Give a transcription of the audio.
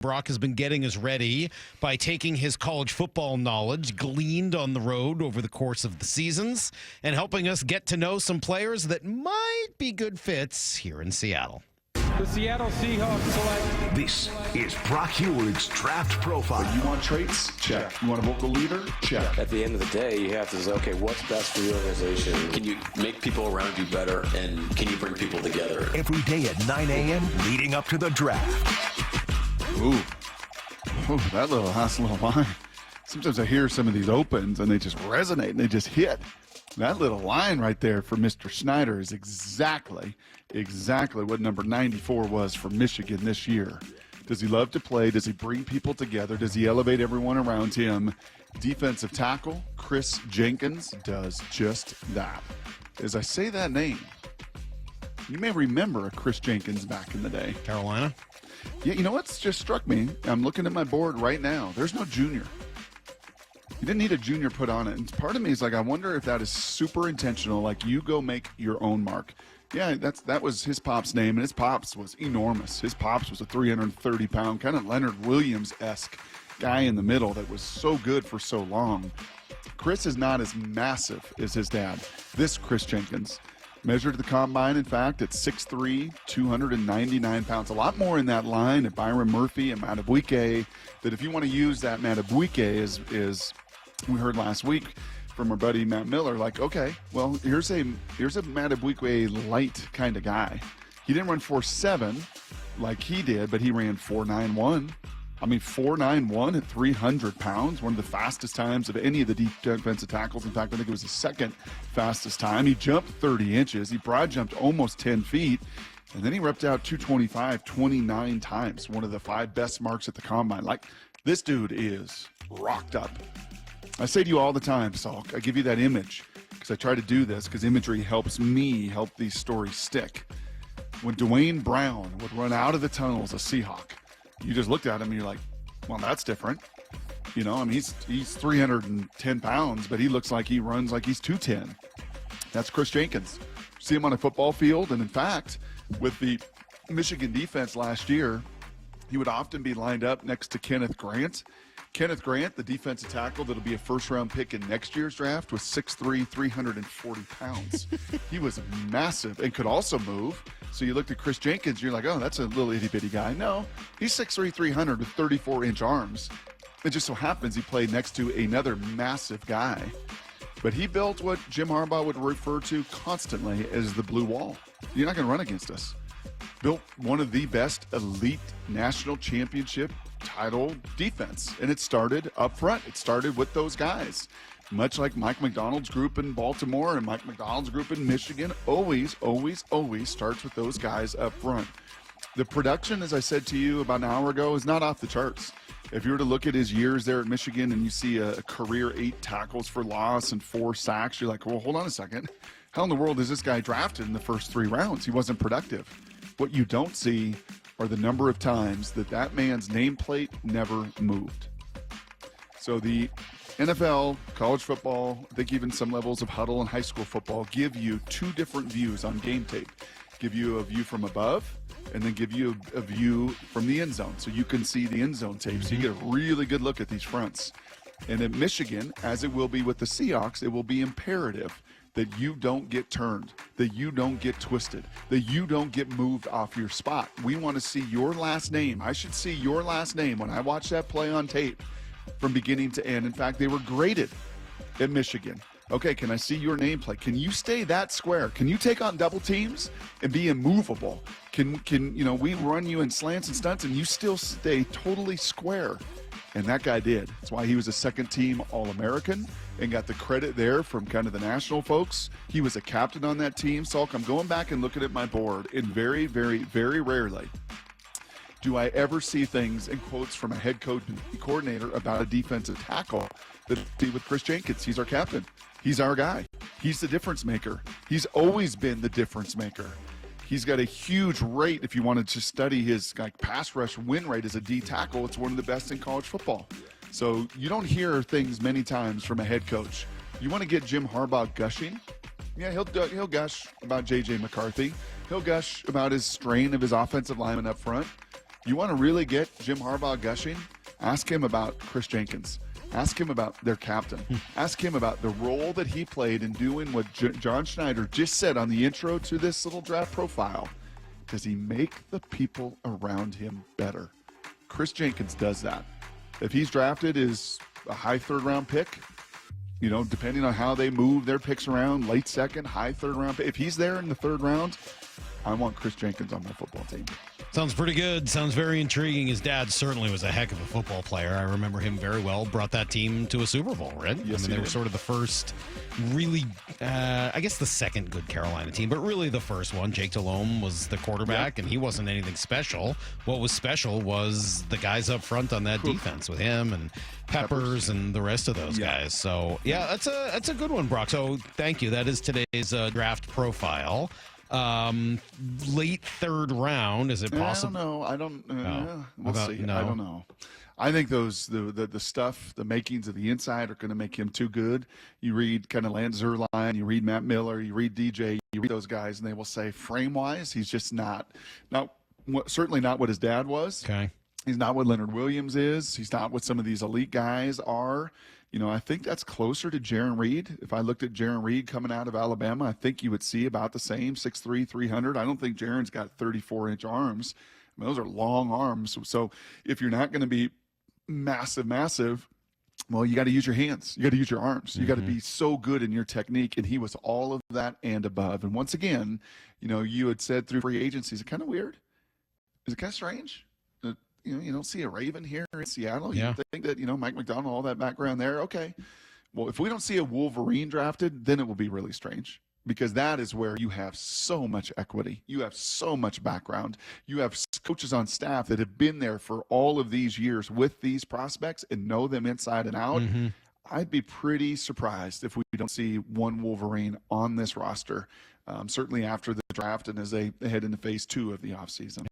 Brock has been getting us ready by taking his college football knowledge gleaned on the road over the course of the seasons and helping us get to know some players that might be good fits here in Seattle. The Seattle Seahawks select. This is Brock Huard's Draft Profile. You want traits? Check. You want a vocal leader? Check. At the end of the day, you have to say, okay, what's best for the organization? Can you make people around you better, and can you bring people together? Every day at 9 a.m. leading up to the draft. Ooh, that last little line. Sometimes I hear some of these opens, and they just resonate, and they just hit. That little line right there for Mr. Snyder is exactly what number 94 was for Michigan this year. Does he love to play? Does he bring people together? Does he elevate everyone around him? Defensive tackle Kris Jenkins does just that. As I say that name, you may remember a Kris Jenkins back in the day. Carolina? Yeah, you know what's just struck me? I'm looking at my board right now. There's no junior. You didn't need a junior put on it. And part of me is like, I wonder if that is super intentional, like you go make your own mark. Yeah, that was his pop's name, and his pop's was enormous. His pop's was a 330-pound, kind of Leonard Williams-esque guy in the middle that was so good for so long. Kris is not as massive as his dad. This Kris Jenkins measured at the combine, in fact, at 6'3", 299 pounds. A lot more in that line at Byron Murphy and Madubuike, that if you want to use that Madubuike is we heard last week from our buddy Matt Miller, like, okay, well, here's a Madubuike light kind of guy. He didn't run 4.7 like he did, but he ran 4.91. I mean, 4.91 at 300 pounds, one of the fastest times of any of the deep defensive tackles. In fact, I think it was the second fastest time. He jumped 30 inches. He broad jumped almost 10 feet. And then he repped out 225 29 times, one of the 5 best marks at the combine. Like, this dude is rocked up. I say to you all the time, Salk, I give you that image because I try to do this because imagery helps me help these stories stick. When Dwayne Brown would run out of the tunnels a Seahawk, you just looked at him and you're like, well, that's different. You know, I mean, he's 310 pounds, but he looks like he runs like he's 210. That's Kris Jenkins. See him on a football field, and in fact, with the Michigan defense last year, he would often be lined up next to Kenneth Grant. Kenneth Grant, the defensive tackle that'll be a first-round pick in next year's draft, was 6'3", 340 pounds. He was massive and could also move. So you looked at Kris Jenkins, you're like, oh, that's a little itty-bitty guy. No, he's 6'3", 300 with 34-inch arms. It just so happens he played next to another massive guy. But he built what Jim Harbaugh would refer to constantly as the blue wall. You're not going to run against us. Built one of the best elite national championship title defense. And it started up front. It started with those guys. Much like Mike Macdonald's group in Baltimore and Mike Macdonald's group in Michigan, always starts with those guys up front. The production, as I said to you about an hour ago, is not off the charts. If you were to look at his years there at Michigan and you see a career 8 tackles for loss and 4 sacks, you're like, well, hold on a second. How in the world is this guy drafted in the first 3 rounds? He wasn't productive. What you don't see are the number of times that man's nameplate never moved. So the NFL, college football, I think even some levels of huddle and high school football give you 2 different views on game tape. Give you a view from above and then give you a view from the end zone so you can see the end zone tape. So you get a really good look at these fronts. And at Michigan, as it will be with the Seahawks, it will be imperative that you don't get turned, that you don't get twisted, that you don't get moved off your spot. We want to see your last name. I should see your last name when I watch that play on tape from beginning to end. In fact, they were graded at Michigan. Okay, can I see your nameplate? Can you stay that square? Can you take on double teams and be immovable? Can we run you in slants and stunts and you still stay totally square? And that guy did. That's why he was a second-team All-American and got the credit there from kind of the national folks. He was a captain on that team. Salk, I'm going back and looking at my board, and very, very, very rarely do I ever see things in quotes from a head coach and coordinator about a defensive tackle that I see with Kris Jenkins. He's our captain. He's our guy. He's the difference maker. He's always been the difference maker. He's got a huge rate. If you wanted to study his pass rush win rate as a D tackle, it's one of the best in college football. So you don't hear things many times from a head coach. You want to get Jim Harbaugh gushing? Yeah, he'll gush about J.J. McCarthy. He'll gush about his strain of his offensive lineman up front. You want to really get Jim Harbaugh gushing? Ask him about Kris Jenkins. Ask him about their captain. Ask him about the role that he played in doing what John Schneider just said on the intro to this little draft profile. Does he make the people around him better? Kris Jenkins does that. If he's drafted as a high third-round pick, depending on how they move their picks around, late second, high third-round pick, if he's there in the third round, I want Kris Jenkins on my football team. Sounds pretty good. Sounds very intriguing. His dad certainly was a heck of a football player. I remember him very well. Brought that team to a Super Bowl, right? Yes, they were sort of the first really, I guess the second good Carolina team, but really the first one. Jake Delhomme was the quarterback, and he wasn't anything special. What was special was the guys up front on that defense with him and Peppers and the rest of those guys. So, yeah, that's a good one, Brock. So, thank you. That is today's draft profile. Late third round, is it possible? I don't know. No. We'll see. No? I don't know. I think the stuff, the makings of the inside are going to make him too good. You read kind of Lance Zierlein, you read Matt Miller, you read DJ, you read those guys, and they will say frame-wise, he's just certainly not what his dad was. Okay. He's not what Leonard Williams is. He's not what some of these elite guys are. I think that's closer to Jarran Reed. If I looked at Jarran Reed coming out of Alabama, I think you would see about the same, 6'3", 300. I don't think Jarran's got 34-inch arms. I mean, those are long arms. So if you're not going to be massive, well, you got to use your hands. You got to use your arms. You got to be so good in your technique. And he was all of that and above. And once again, you had said through free agency, is it kind of weird? Is it kind of strange? You don't see a Raven here in Seattle. Yeah. You think that, Mike McDonald, all that background there. Okay. Well, if we don't see a Wolverine drafted, then it will be really strange, because that is where you have so much equity. You have so much background. You have coaches on staff that have been there for all of these years with these prospects and know them inside and out. I'd be pretty surprised if we don't see one Wolverine on this roster, certainly after the draft and as they head into phase 2 of the offseason.